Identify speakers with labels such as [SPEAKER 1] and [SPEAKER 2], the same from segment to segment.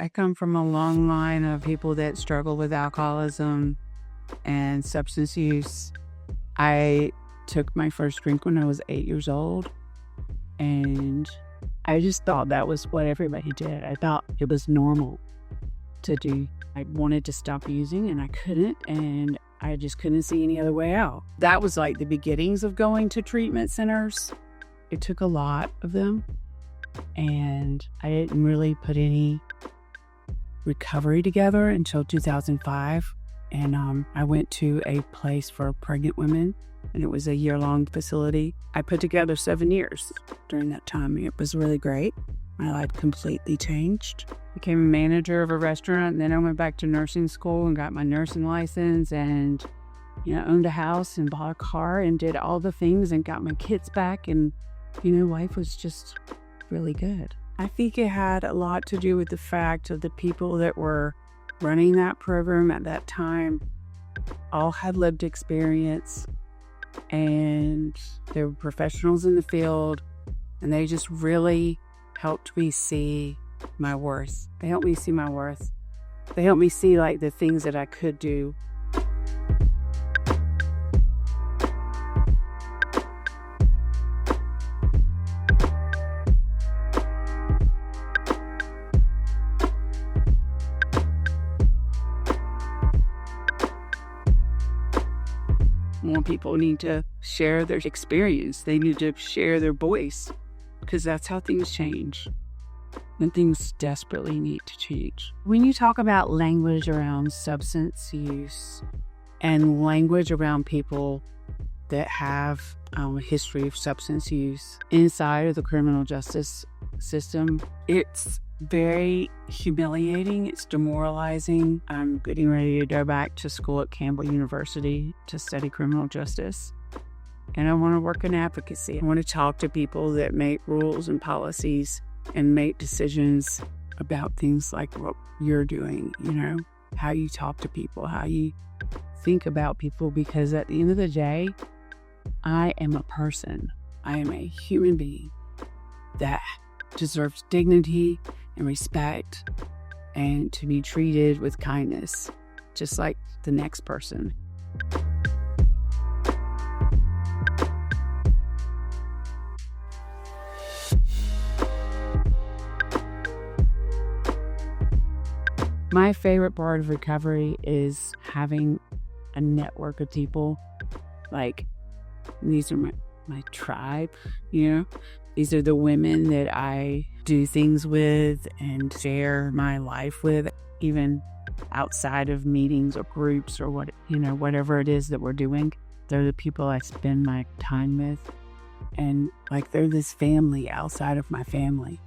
[SPEAKER 1] I come from a long line of people that struggle with alcoholism and substance use. I took my first drink when I was 8 years old, and I just thought that was what everybody did. I thought it was normal to do. I wanted to stop using and I couldn't, and I just couldn't see any other way out. That was like the beginnings of going to treatment centers. It took a lot of them, and I didn't really put any recovery together until 2005. And I went to a place for pregnant women, and it was a year-long facility. I put together 7 years during that time. It was really great. My life completely changed. Became a manager of a restaurant, and then I went back to nursing school and got my nursing license, and owned a house and bought a car and did all the things and got my kids back, and life was just really good. I think it had a lot to do with the fact of the people that were running that program at that time all had lived experience, and they were professionals in the field, and they just really helped me see my worth. They helped me see my worth. They helped me see like the things that I could do. More people need to share their experience. They need to share their voice, because that's how things change. And things desperately need to change. When you talk about language around substance use and language around people that have a history of substance use inside of the criminal justice system, it's very humiliating. It's demoralizing. I'm getting ready to go back to school at Campbell University to study criminal justice. And I want to work in advocacy. I want to talk to people that make rules and policies and make decisions about things like what you're doing, how you talk to people, how you think about people, because at the end of the day, I am a person. I am a human being that deserves dignity and respect and to be treated with kindness, just like the next person. My favorite part of recovery is having a network of people. Like, these are my tribe, These are the women that I do things with and share my life with, even outside of meetings or groups or whatever it is that we're doing. They're the people I spend my time with. And they're this family outside of my family.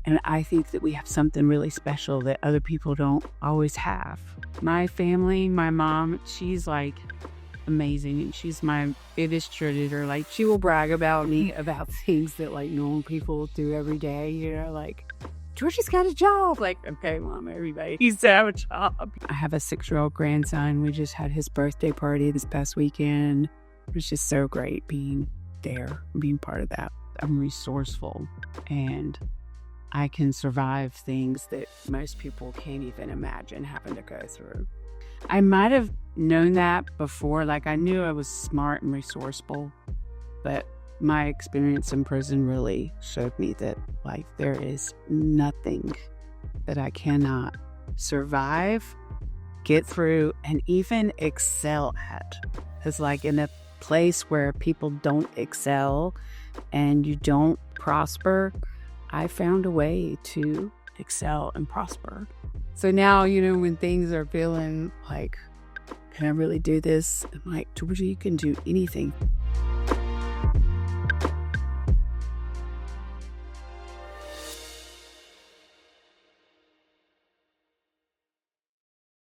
[SPEAKER 1] And I think that we have something really special that other people don't always have. My family, my mom, she's amazing. She's my biggest cheerleader. She will brag about me about things that normal people do every day. Jorgie's got a job. Okay, Mom, everybody needs to have a job. I have a 6-year-old grandson. We just had his birthday party this past weekend. It was just so great being there, being part of that. I'm resourceful, and I can survive things that most people can't even imagine having to go through. I might have known that before. I knew I was smart and resourceful, but my experience in prison really showed me that there is nothing that I cannot survive, get through, and even excel at. It's in a place where people don't excel and you don't prosper, I found a way to excel and prosper. So now, when things are feeling can I really do this? I'm Jorgie, you can do anything.